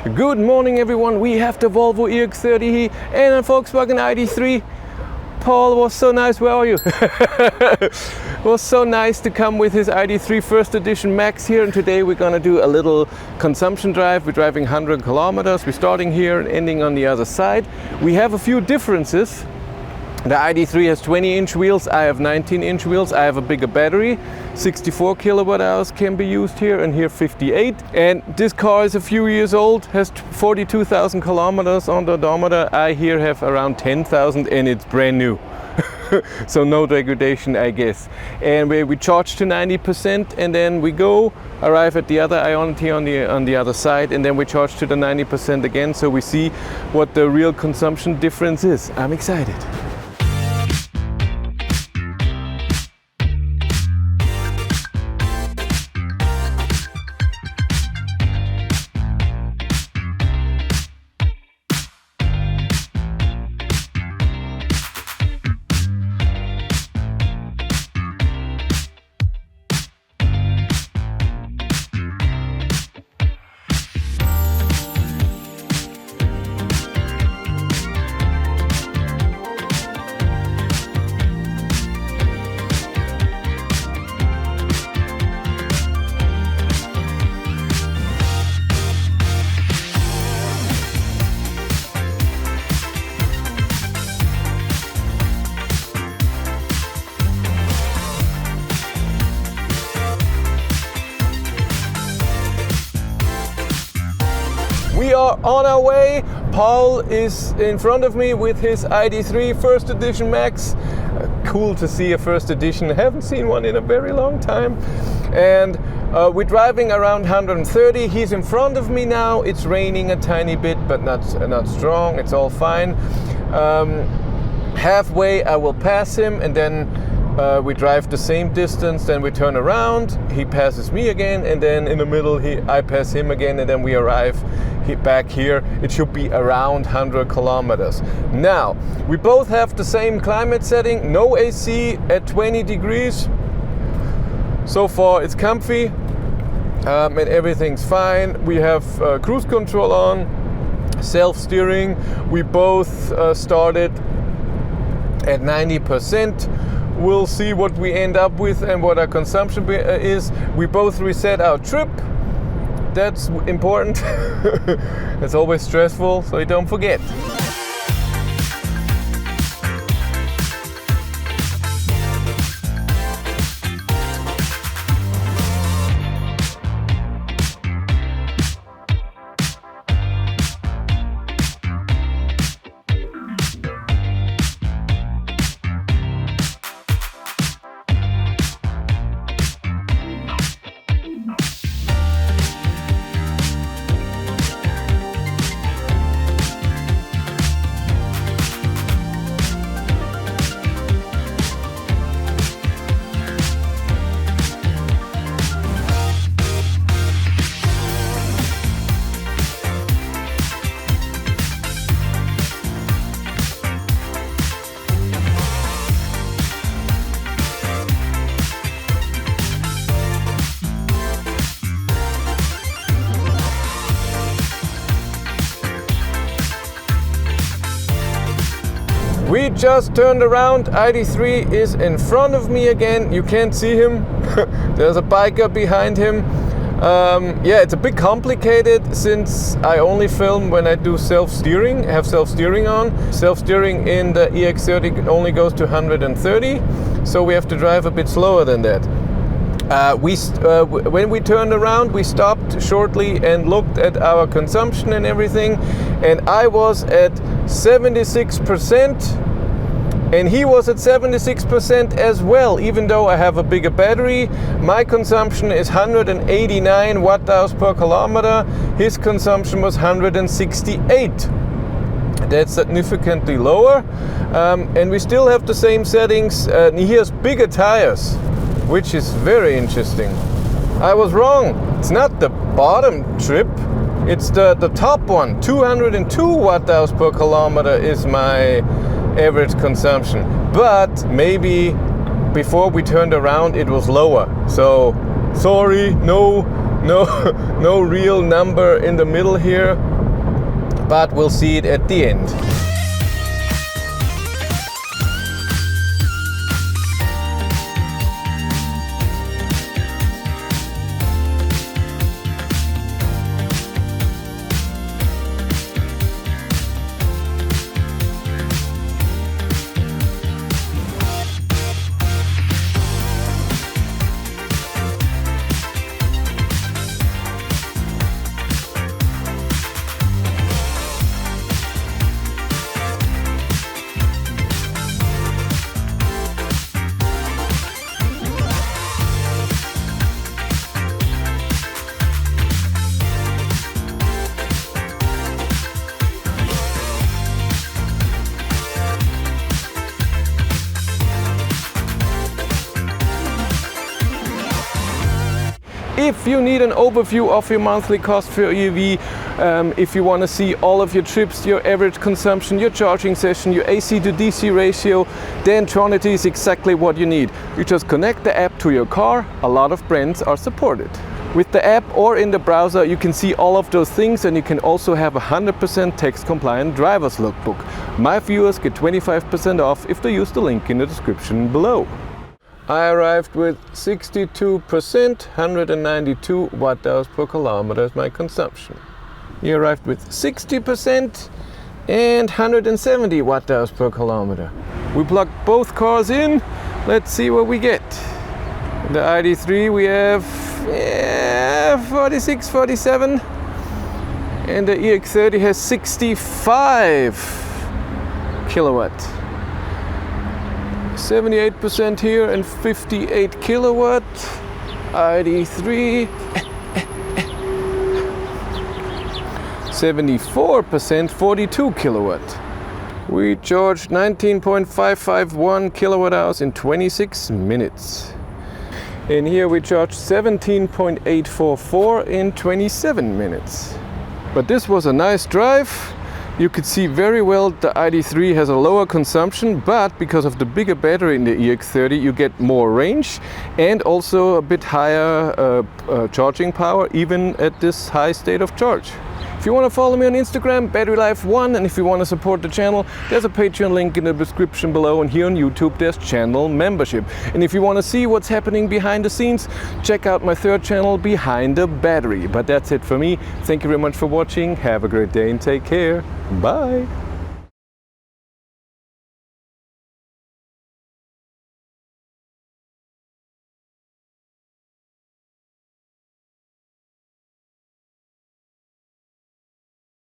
Good morning everyone, we have the Volvo EX30 here and a Volkswagen ID.3. Paul was so nice, where are you? Was so nice to come with his ID.3 first edition Max here, and today we're gonna do a little consumption drive. We're driving 100 kilometers, we're starting here and ending on the other side. We have a few differences. The ID.3 has 20-inch wheels, I have 19-inch wheels. I have a bigger battery, 64 kilowatt hours can be used here, and here 58. And this car is a few years old, has 42,000 kilometers on the odometer. I here have around 10,000 and it's brand new. So no degradation, I guess. And we charge to 90% and then we go, arrive at the other Ionity on the other side, and then we charge to the 90% again, so we see what the real consumption difference is. I'm excited. We are on our way. Paul is in front of me with his ID.3 first edition Max. Cool to see a first edition. I haven't seen one in a very long time. And we're driving around 130. He's in front of me now. It's raining a tiny bit, but not strong. It's all fine. Halfway I will pass him, and then we drive the same distance, then we turn around, he passes me again, and then in the middle I pass him again, and then we arrive back here. It should be around 100 kilometers. Now, we both have the same climate setting, no AC at 20 degrees. So far it's comfy and everything's fine. We have cruise control on, self-steering. We both started at 90%. We'll see what we end up with and what our consumption is. We both reset our trip. That's important. It's always stressful, so you don't forget. We just turned around. ID.3 is in front of me again. You can't see him. There's a biker behind him. Yeah, it's a bit complicated since I only film when I do self-steering, have self-steering on. Self-steering in the EX30 only goes to 130, so we have to drive a bit slower than that. When we turned around, we stopped shortly and looked at our consumption and everything, and I was at 76% and he was at 76% as well. Even though I have a bigger battery, my consumption is 189 watt-hours per kilometer. His consumption was 168. That's significantly lower, and we still have the same settings. He has bigger tires, which is very interesting. I was wrong. It's not the bottom trip, it's the top one. 202 watt-hours per kilometer is my average consumption. But maybe before we turned around it was lower. So sorry, no real number in the middle here. but we'll see it at the end. If you need an overview of your monthly cost for EV, if you want to see all of your trips, your average consumption, your charging session, your AC to DC ratio, then Tronity is exactly what you need. You just connect the app to your car. A lot of brands are supported. With the app or in the browser, you can see all of those things, and you can also have a 100% tax compliant driver's logbook. My viewers get 25% off if they use the link in the description below. I arrived with 62%, 192 watt-hours per kilometer is my consumption. You arrived with 60% and 170 watt-hours per kilometer. We plugged both cars in. Let's see what we get. The ID.3 we have 46, 47, and the EX30 has 65 kilowatt. 78% here and 58 kilowatt. ID.3 74%, 42 kilowatt. We charged 19.551 kilowatt hours in 26 minutes. And here we charged 17.844 in 27 minutes. But this was a nice drive. You could see very well the ID.3 has a lower consumption, but because of the bigger battery in the EX30 you get more range and also a bit higher charging power even at this high state of charge. If you want to follow me on Instagram, BatteryLife1, and if you want to support the channel, there's a Patreon link in the description below, and here on YouTube there's channel membership. And if you want to see what's happening behind the scenes, check out my third channel, Behind the Battery. But that's it for me. Thank you very much for watching. Have a great day and take care. Bye.